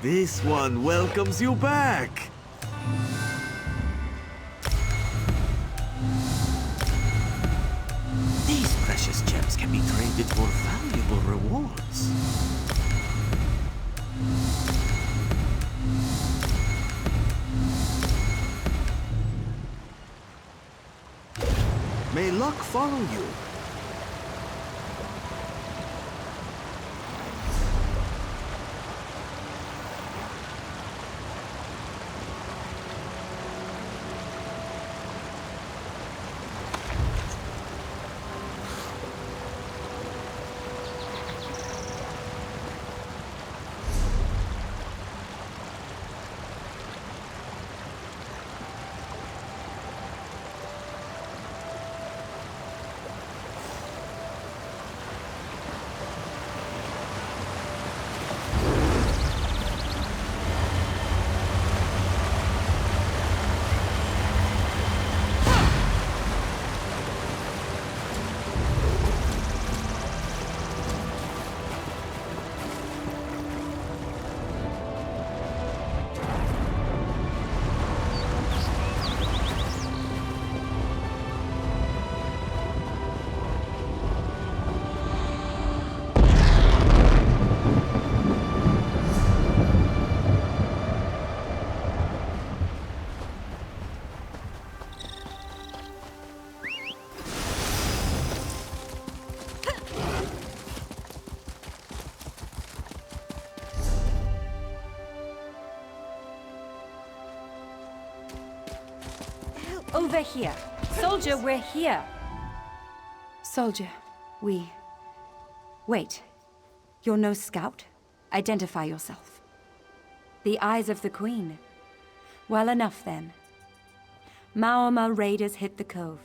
This one welcomes you back. These precious gems can be traded for valuable rewards. May luck follow you. Over here. Soldier, we're here. Soldier, we... Wait. You're no scout? Identify yourself. The eyes of the Queen. Well enough, then. Maoma raiders hit the cove.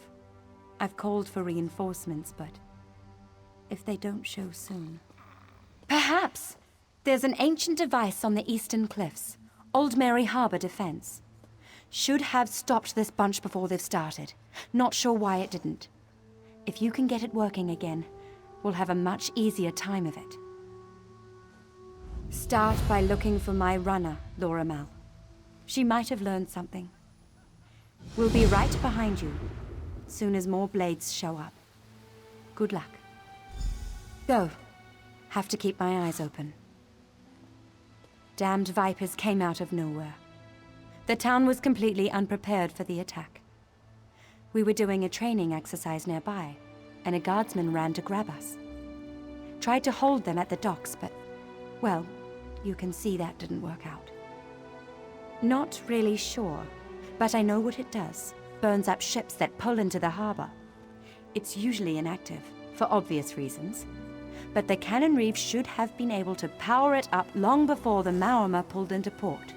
I've called for reinforcements, but... if they don't show soon... Perhaps! There's an ancient device on the eastern cliffs. Old Mary Harbor defense. Should have stopped this bunch before they've started. Not sure why it didn't. If you can get it working again, we'll have a much easier time of it. Start by looking for my runner, Laura Mal. She might have learned something. We'll be right behind you, soon as more blades show up. Good luck. Go. Have to keep my eyes open. Damned vipers came out of nowhere. The town was completely unprepared for the attack. We were doing a training exercise nearby, and a guardsman ran to grab us. Tried to hold them at the docks, but, well, you can see that didn't work out. Not really sure, but I know what it does. Burns up ships that pull into the harbor. It's usually inactive, for obvious reasons. But the cannon reef should have been able to power it up long before the Maoma pulled into port.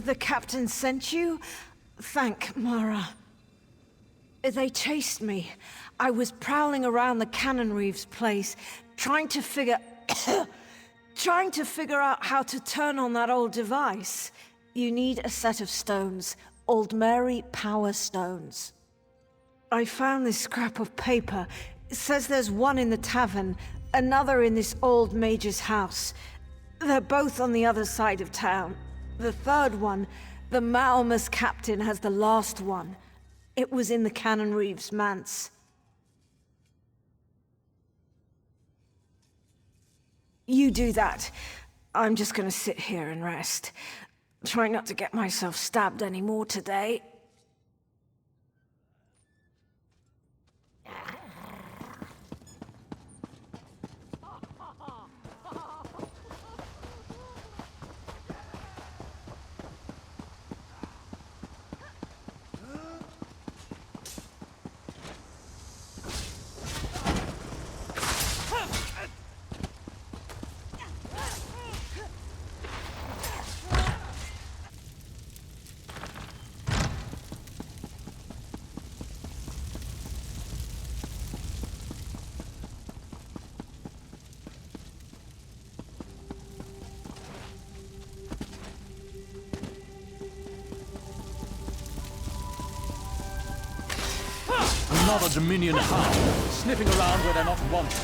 The captain sent you? Thank Mara. They chased me. I was prowling around the Cannon Reeves place, trying to figure out how to turn on that old device. You need a set of stones, Old Mary Power Stones. I found this scrap of paper. It says there's one in the tavern, another in this old mage's house. They're both on the other side of town. The third one, the Maoma's captain, has the last one. It was in the Canon Reeves manse. You do that. I'm just gonna sit here and rest. Trying not to get myself stabbed anymore today. Another Dominion hound, sniffing around where they're not wanted.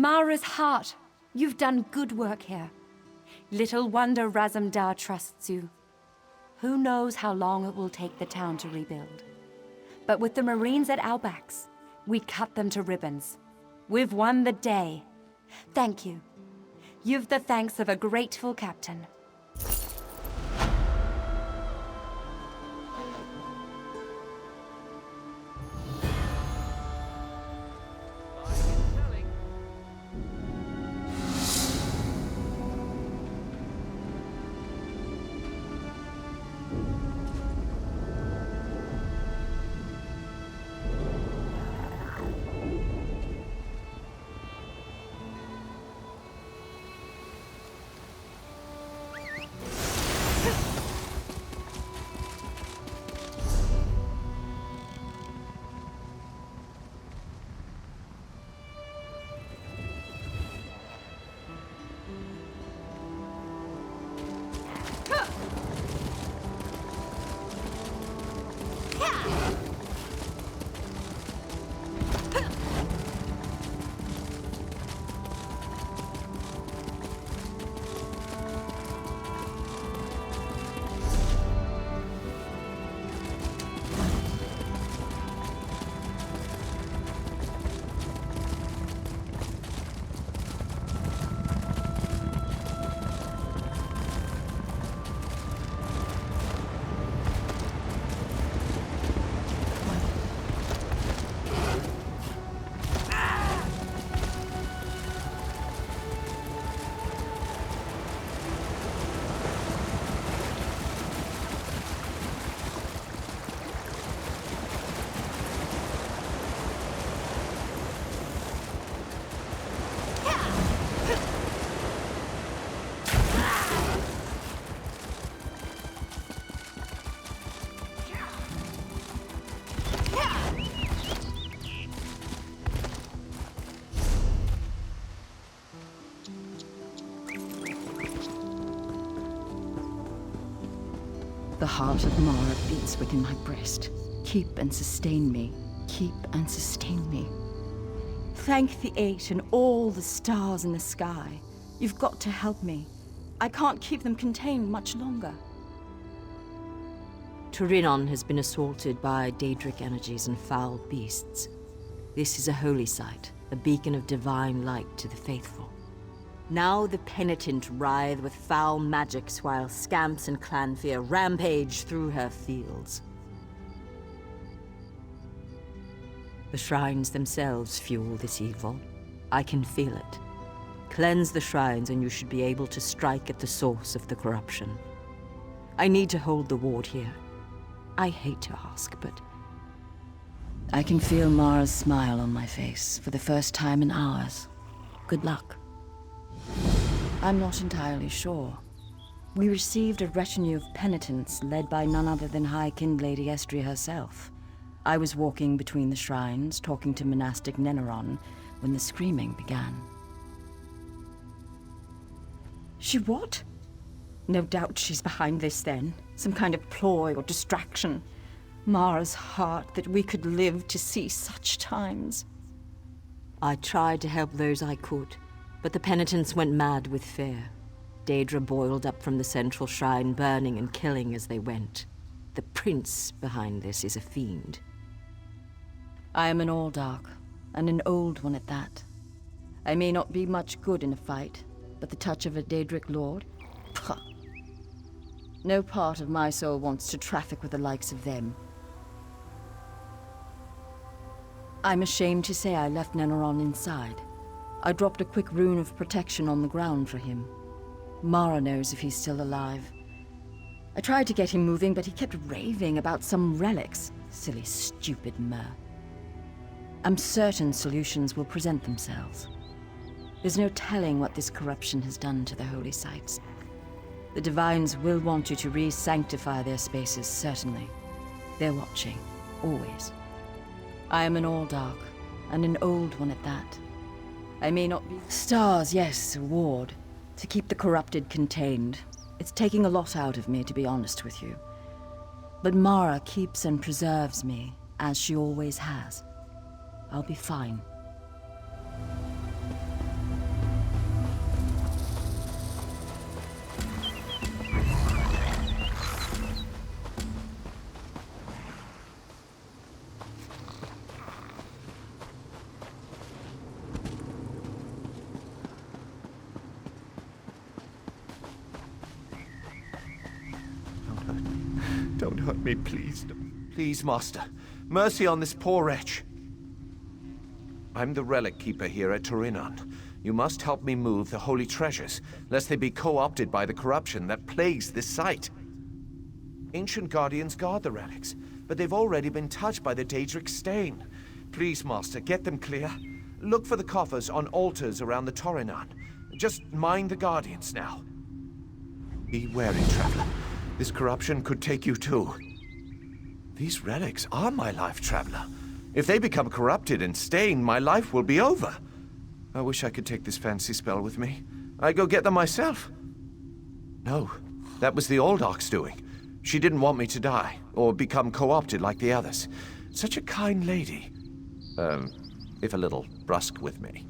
Mara's heart. You've done good work here. Little wonder Razumdar trusts you. Who knows how long it will take the town to rebuild. But with the Marines at our backs, we cut them to ribbons. We've won the day. Thank you. You've the thanks of a grateful captain. The heart of Mara beats within my breast. Keep and sustain me. Keep and sustain me. Thank the Eight and all the stars in the sky. You've got to help me. I can't keep them contained much longer. Auridon has been assaulted by Daedric energies and foul beasts. This is a holy site, a beacon of divine light to the faithful. Now the penitent writhe with foul magics while scamps and clanfear rampage through her fields. The shrines themselves fuel this evil. I can feel it. Cleanse the shrines and you should be able to strike at the source of the corruption. I need to hold the ward here. I hate to ask, but... I can feel Mara's smile on my face for the first time in hours. Good luck. I'm not entirely sure. We received a retinue of penitents led by none other than High-Kind Lady Estria herself. I was walking between the shrines, talking to monastic Neneron, when the screaming began. She what? No doubt she's behind this then. Some kind of ploy or distraction. Mara's heart that we could live to see such times. I tried to help those I could, but the penitents went mad with fear. Daedra boiled up from the central shrine, burning and killing as they went. The prince behind this is a fiend. I am an All-Dark, and an old one at that. I may not be much good in a fight, but the touch of a Daedric lord? Pah! No part of my soul wants to traffic with the likes of them. I'm ashamed to say I left Neneron inside. I dropped a quick rune of protection on the ground for him. Mara knows if he's still alive. I tried to get him moving, but he kept raving about some relics. Silly, stupid Mer. I'm certain solutions will present themselves. There's no telling what this corruption has done to the holy sites. The Divines will want you to re-sanctify their spaces, certainly. They're watching, always. I am an All-Dark, and an old one at that. I may not be... Stars, yes, a ward. To keep the corrupted contained. It's taking a lot out of me, to be honest with you. But Mara keeps and preserves me, as she always has. I'll be fine. Don't hurt me, please. Please, Master. Mercy on this poor wretch. I'm the relic keeper here at Auridon. You must help me move the holy treasures, lest they be co-opted by the corruption that plagues this site. Ancient guardians guard the relics, but they've already been touched by the Daedric stain. Please, Master, get them clear. Look for the coffers on altars around the Torinon. Just mind the guardians now. Be wary, traveler. This corruption could take you too. These relics are my life, traveler. If they become corrupted and stained, my life will be over. I wish I could take this fancy spell with me. I'd go get them myself. No, that was the old Ox doing. She didn't want me to die, or become co-opted like the others. Such a kind lady. If a little brusque with me.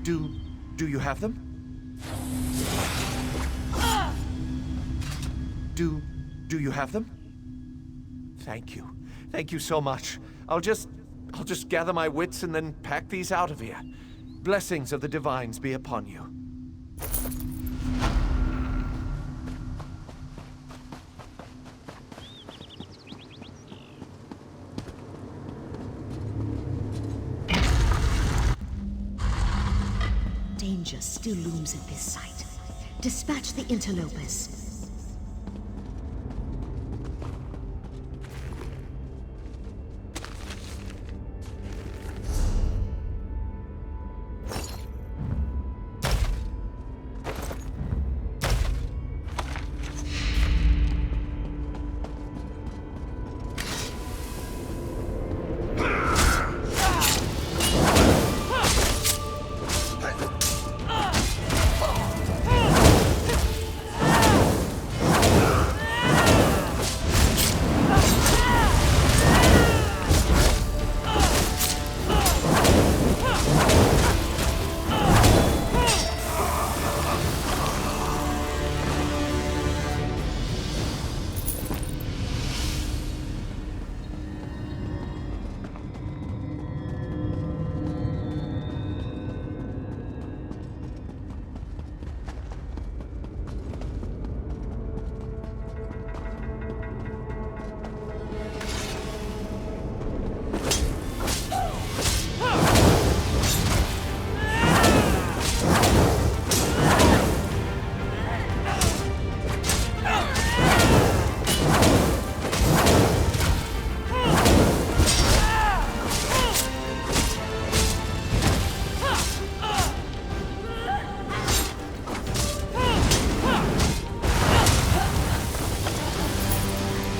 Do you have them? Do you have them? Thank you. Thank you so much. I'll just gather my wits and then pack these out of here. Blessings of the divines be upon you. Danger still looms at this site. Dispatch the interlopers.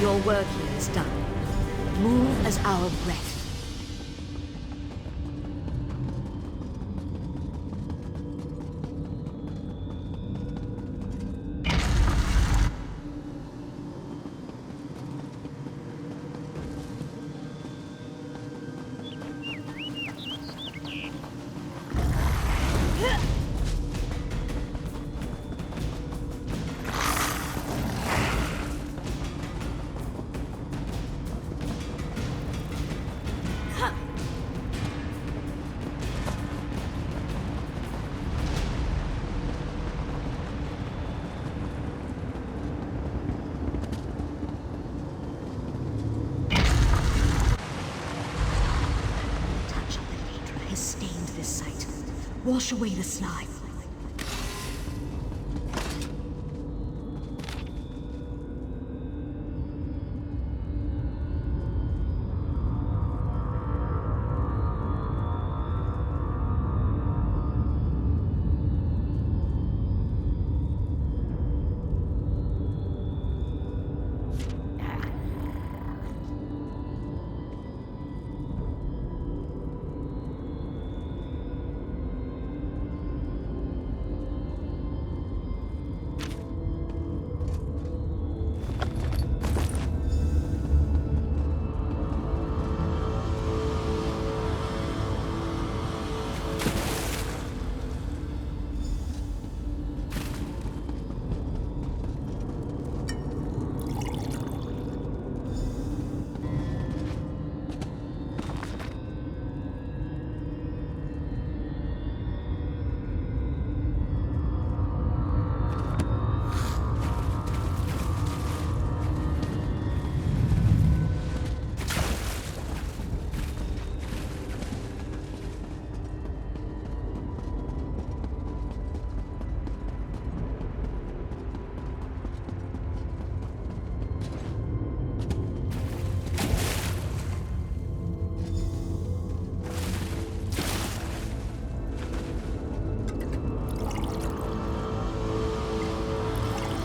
Your work here is done. Move as our breath. Wash away the slime.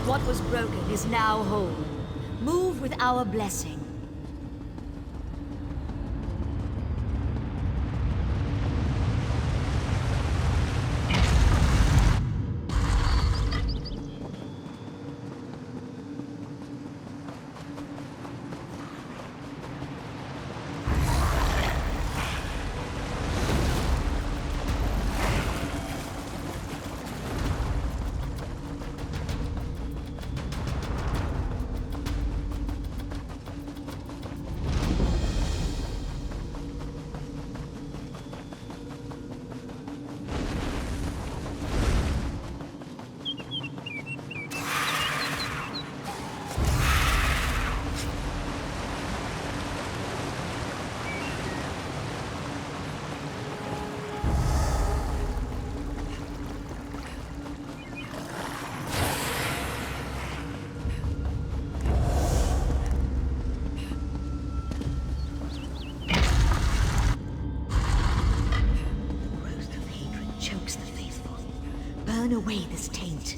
What was broken is now whole. Move with our blessing. chokes the faithful. Burn away this taint.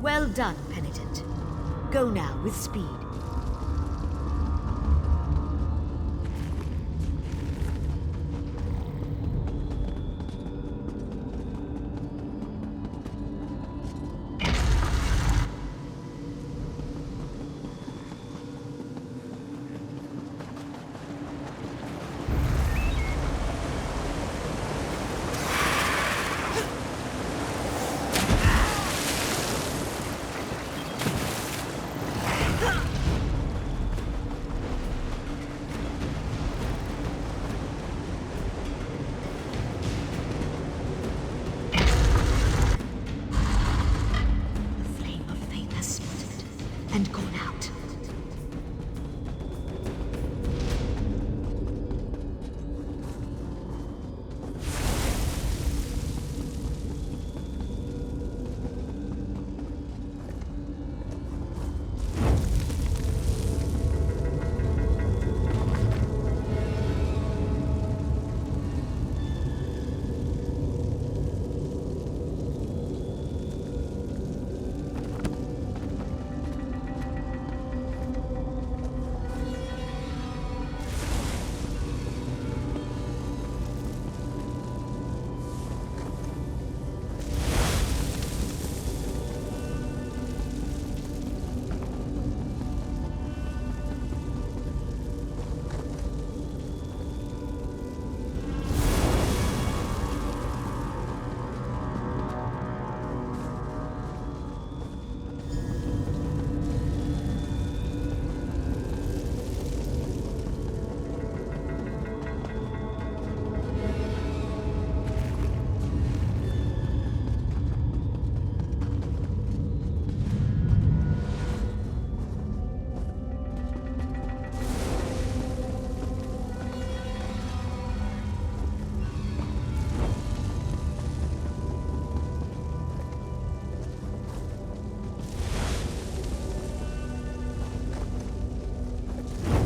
Well done, Penitent. Go now with speed. And gone out.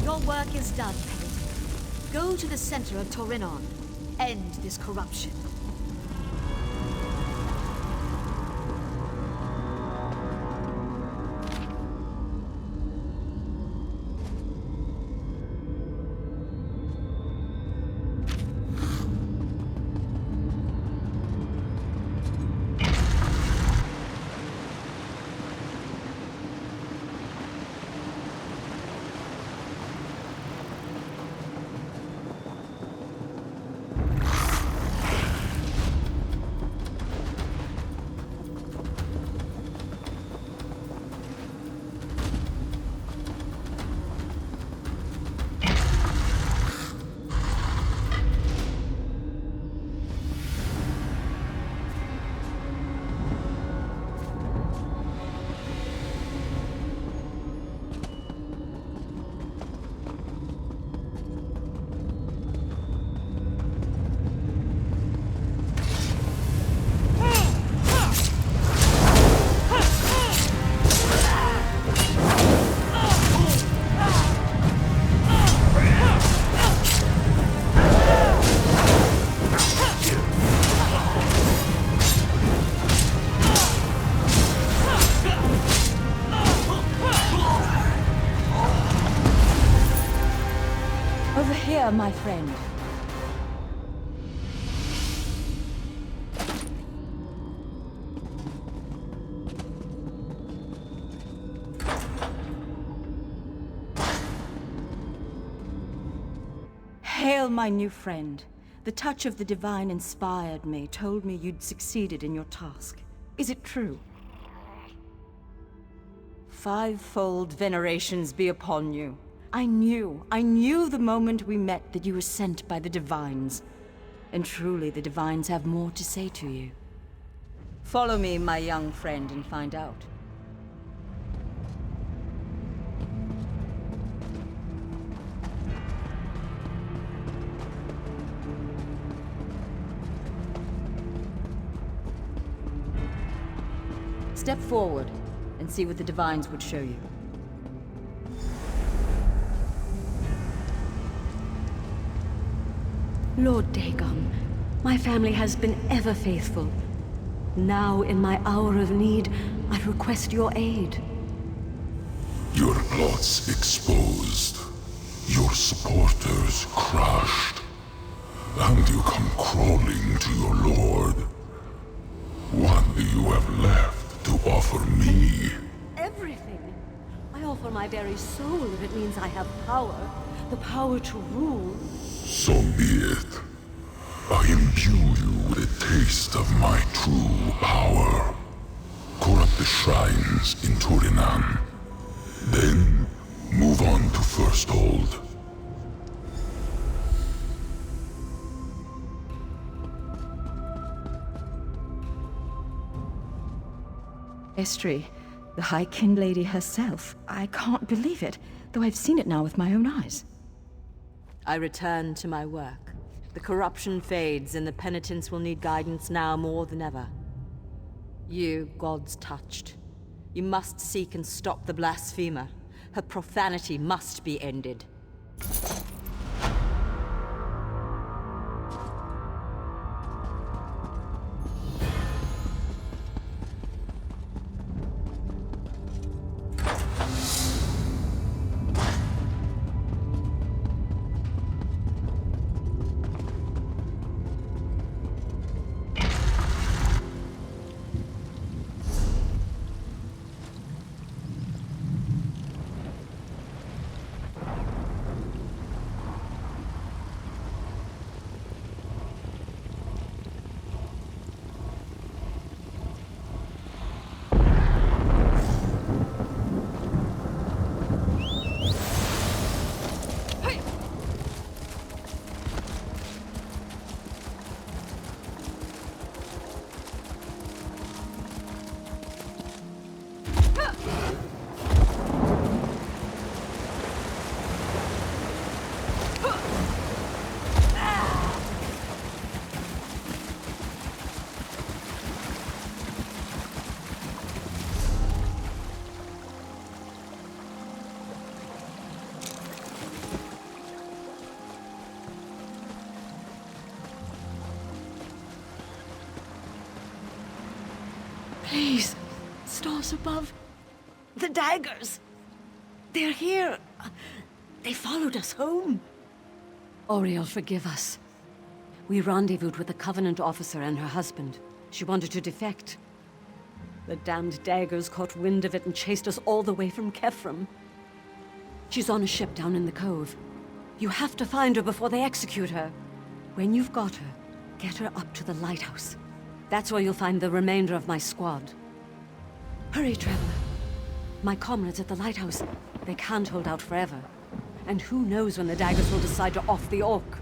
Your work is done, Penitent. Go to the center of Torinon. End this corruption. here, my friend. Hail, my new friend. The touch of the divine inspired me, told me you'd succeeded in your task. Is it true? Fivefold venerations be upon you. I knew the moment we met that you were sent by the divines. And truly, the divines have more to say to you. Follow me, my young friend, and find out. Step forward and see what the divines would show you. Lord Dagon, my family has been ever faithful. Now, in my hour of need, I request your aid. Your plots exposed, your supporters crushed, and you come crawling to your lord. What do you have left to offer me? Everything. I offer my very soul if it means I have power. The power to rule. So be it. I imbue you with a taste of my true power. Corrupt the shrines in Turinan. Then, move on to First Hold. Estri, the High-Kin Lady herself. I can't believe it, though I've seen it now with my own eyes. I return to my work. The corruption fades, and the penitents will need guidance now more than ever. You, gods touched. You must seek and stop the blasphemer. Her profanity must be ended. Please, stars above. The daggers. They're here. They followed us home. Oriel, forgive us. We rendezvoused with a Covenant officer and her husband. She wanted to defect. The damned daggers caught wind of it and chased us all the way from Kefram. She's on a ship down in the cove. You have to find her before they execute her. When you've got her, get her up to the lighthouse. That's where you'll find the remainder of my squad. Hurry, Traveler. My comrades at the lighthouse, they can't hold out forever. And who knows when the daggers will decide to off the orc.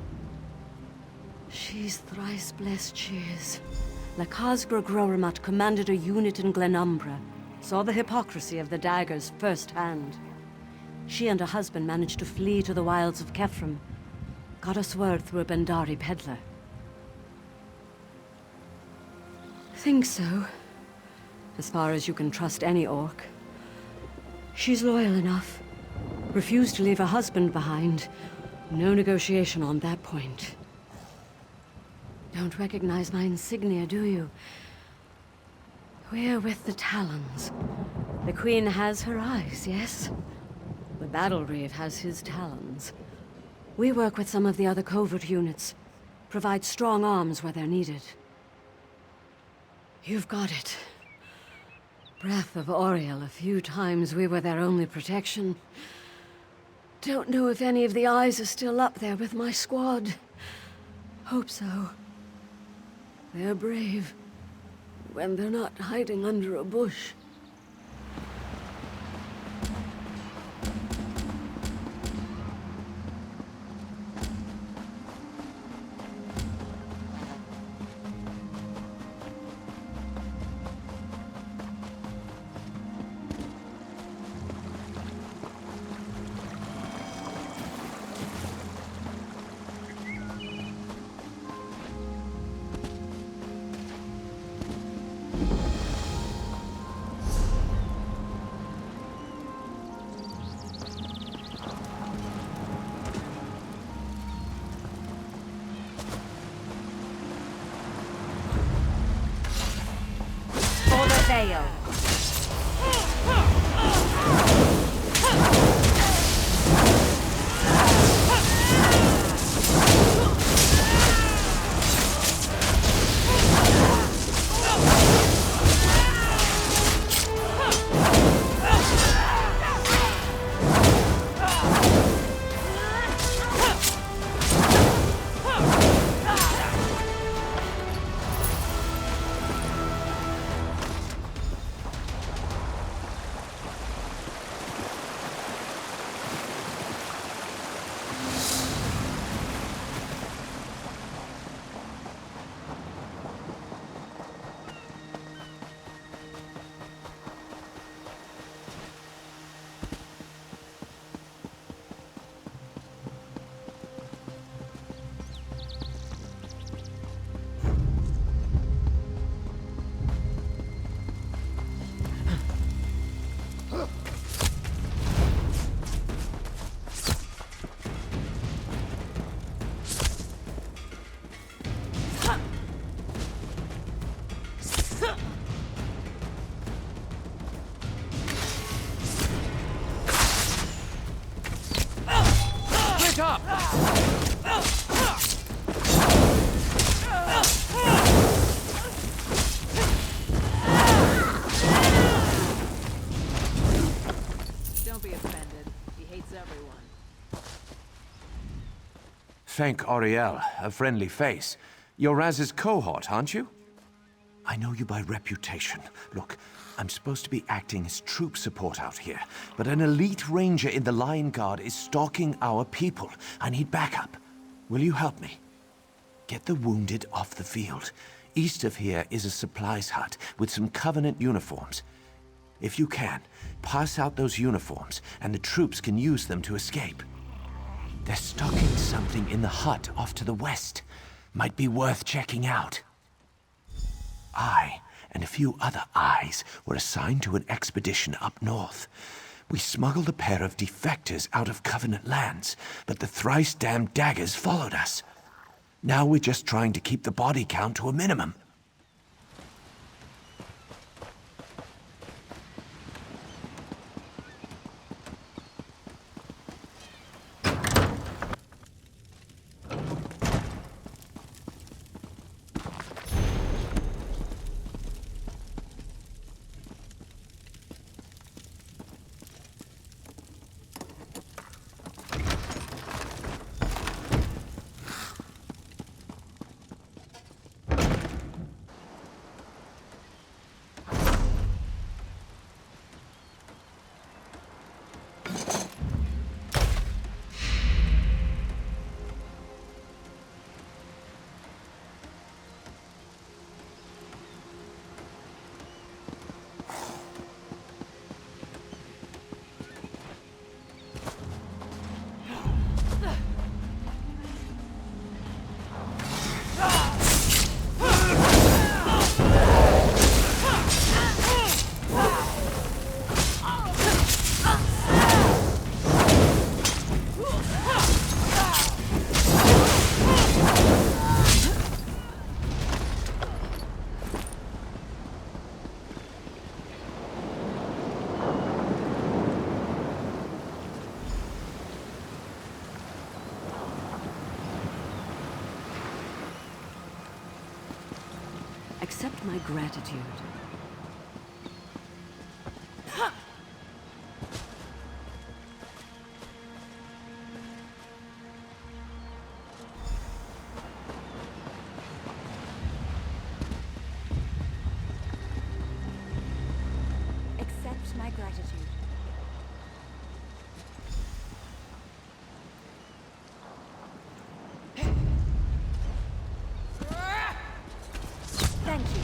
She's thrice blessed she is. Lakazgra Groramat commanded a unit in Glenumbra, saw the hypocrisy of the daggers firsthand. She and her husband managed to flee to the wilds of Kefram. Got us word through a Bendari peddler. Think so. As far as you can trust any orc. She's loyal enough. Refused to leave her husband behind. No negotiation on that point. Don't recognize my insignia, do you? We're with the Talons. The Queen has her eyes, yes? The Battle Reeve has his talons. We work with some of the other covert units. Provide strong arms where they're needed. You've got it. Breath of Auriel. A few times we were their only protection. Don't know if any of the eyes are still up there with my squad. Hope so. They're brave. When they're not hiding under a bush. Veil. Thank Auriel, a friendly face. You're Raz's cohort, aren't you? I know you by reputation. Look, I'm supposed to be acting as troop support out here, but an elite ranger in the Lion Guard is stalking our people. I need backup. Will you help me? Get the wounded off the field. East of here is a supplies hut with some Covenant uniforms. If you can, pass out those uniforms, and the troops can use them to escape. They're stocking something in the hut off to the west. Might be worth checking out. I and a few other eyes were assigned to an expedition up north. We smuggled a pair of defectors out of Covenant lands, but the thrice-damned daggers followed us. Now we're just trying to keep the body count to a minimum. Accept my gratitude. Accept my gratitude. Thank you.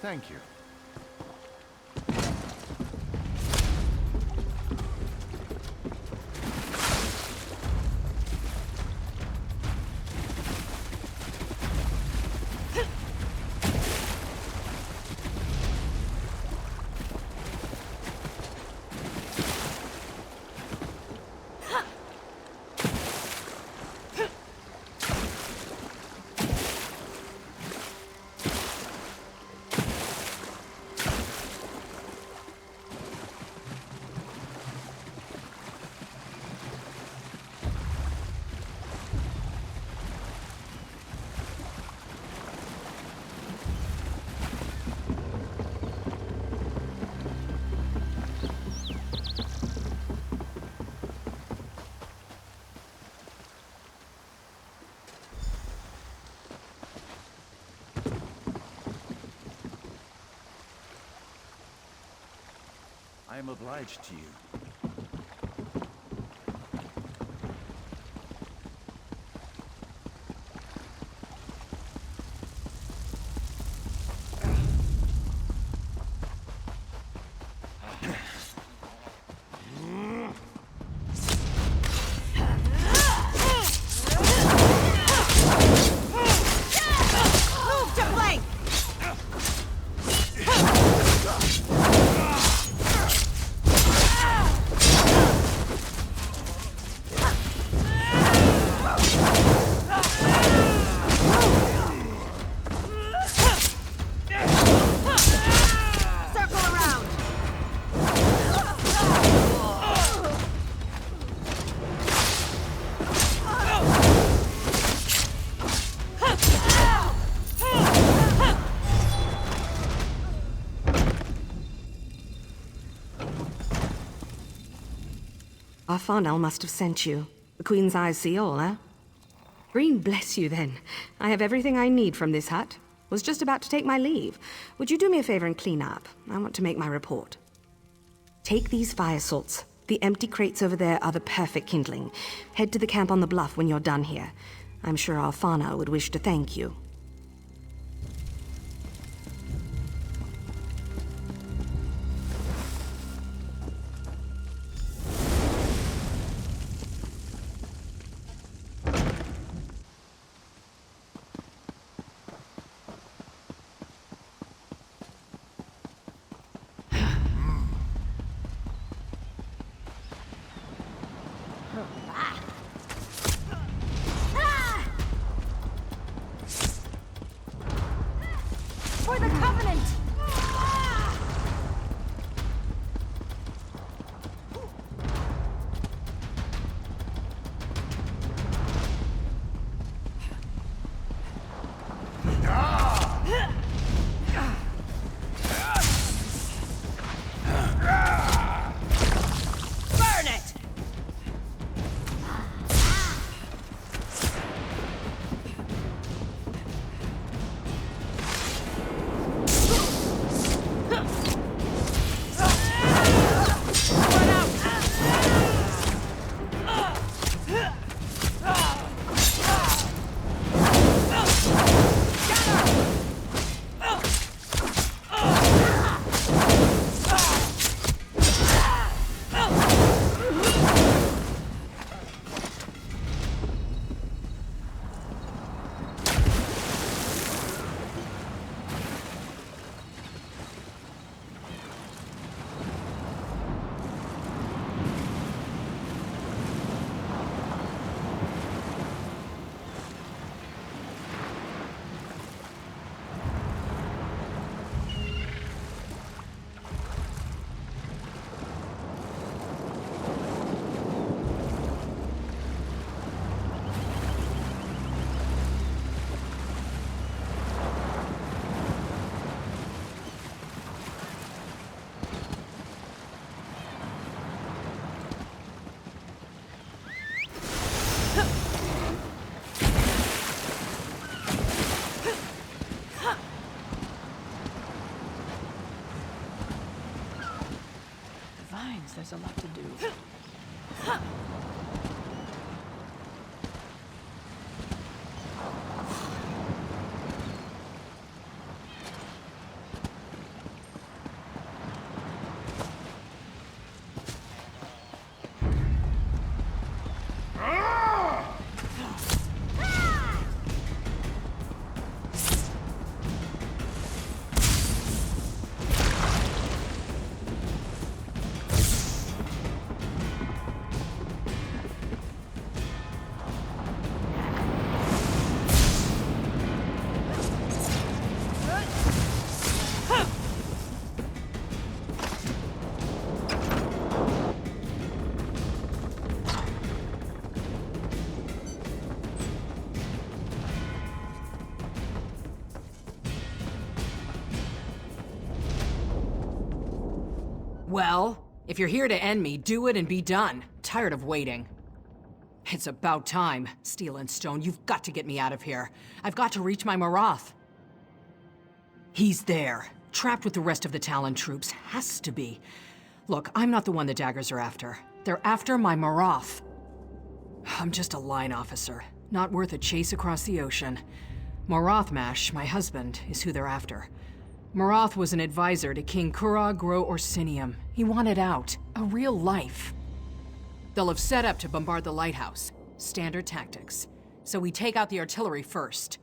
Thank you. I am obliged to you. Move to flank! Circle around! Farnell must have sent you. The Queen's eyes see all, eh? Green bless you, then. I have everything I need from this hut. Was just about to take my leave. Would you do me a favor and clean up? I want to make my report. Take these fire salts. The empty crates over there are the perfect kindling. Head to the camp on the bluff when you're done here. I'm sure our Farnell would wish to thank you. For the Covenant! Burn it! guess there's a lot to do. Well, if you're here to end me, do it and be done. Tired of waiting. It's about time. Steel and Stone, you've got to get me out of here. I've got to reach my Marath. He's there, trapped with the rest of the Talon troops. Has to be. Look, I'm not the one the daggers are after. They're after my Marath. I'm just a line officer, not worth a chase across the ocean. Marathmash, my husband, is who they're after. Marath was an advisor to King Kurag Gro Orsinium. He wanted out. A real life. They'll have set up to bombard the lighthouse. Standard tactics. So we take out the artillery first.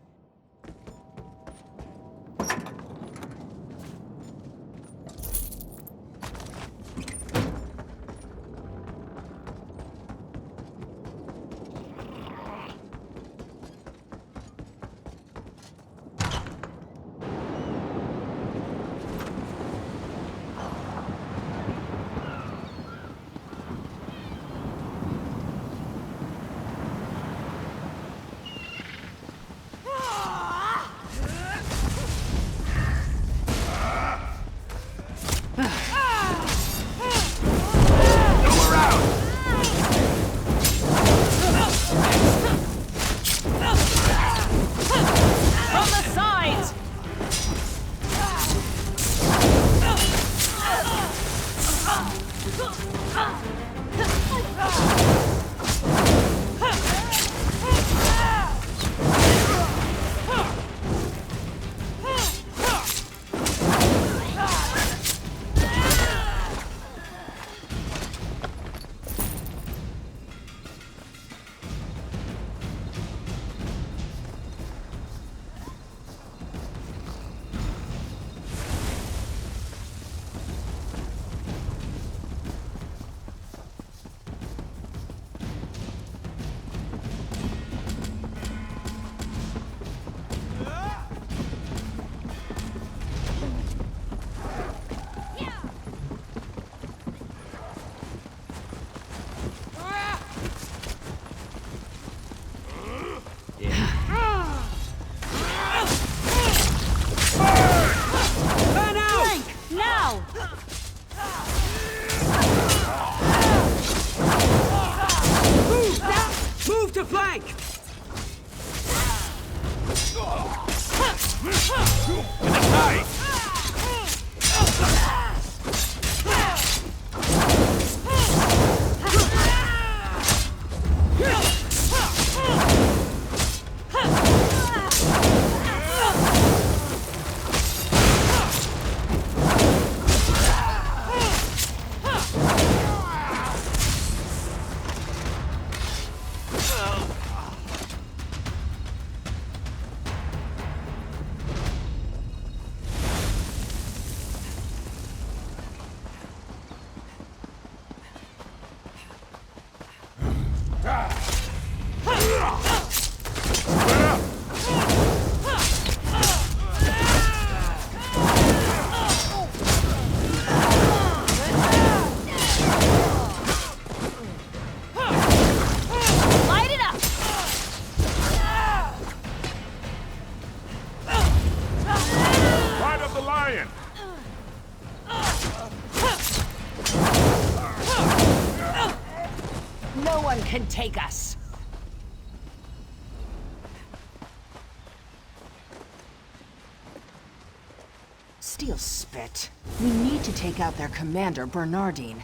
Move to flank! To the side! No one can take us! Steel spit. We need to take out their commander, Bernardine.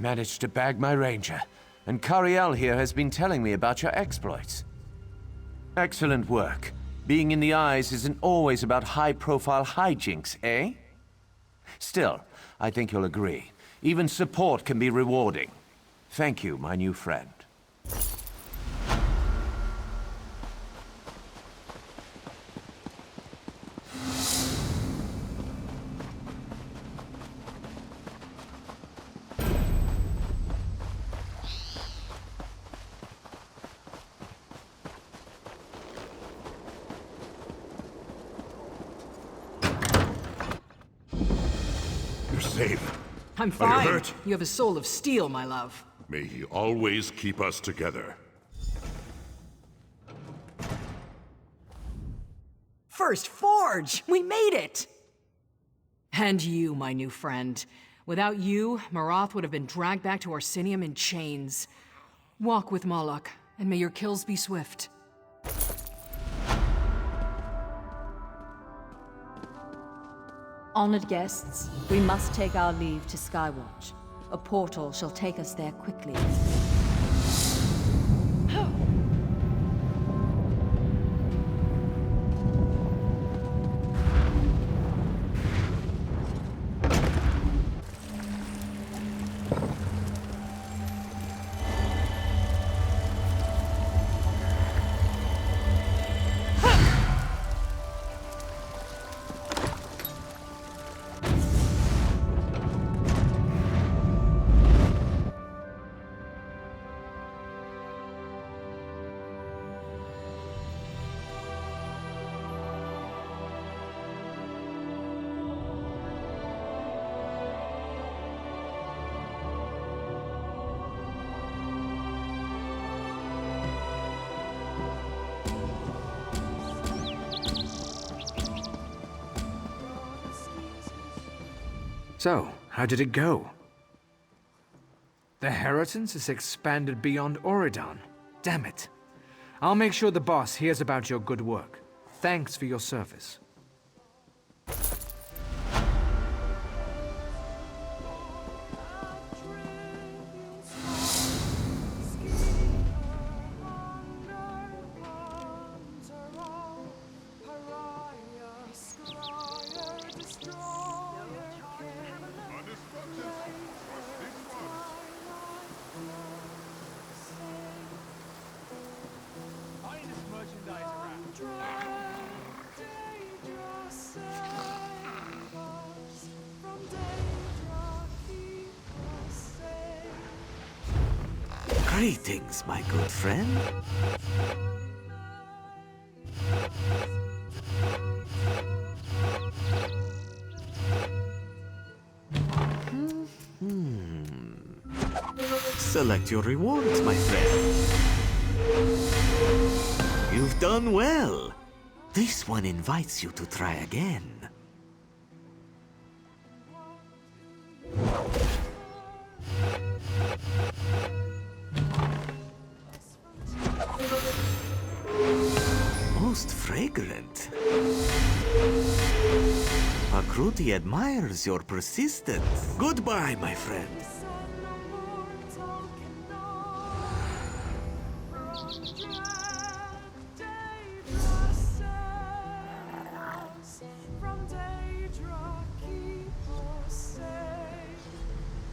Managed to bag my ranger, and Cariel here has been telling me about your exploits. Excellent work. Being in the eyes isn't always about high-profile hijinks, eh? Still, I think you'll agree. Even support can be rewarding. Thank you, my new friend. You're safe. I'm Are fine. you hurt? You have a soul of steel, my love. May he always keep us together. First Forge! We made it! And you, my new friend. Without you, Marath would have been dragged back to Orsinium in chains. Walk with Moloch, and may your kills be swift. Honored guests, we must take our leave to Skywatch. A portal shall take us there quickly. So, how did it go? The inheritance is expanded beyond Auridon. Damn it. I'll make sure the boss hears about your good work. Thanks for your service. Greetings, my good friend. Select your rewards, my friend. You've done well. This one invites you to try again. Most fragrant. Pakruti admires your persistence. Goodbye, my friend. Son of mortal cannot from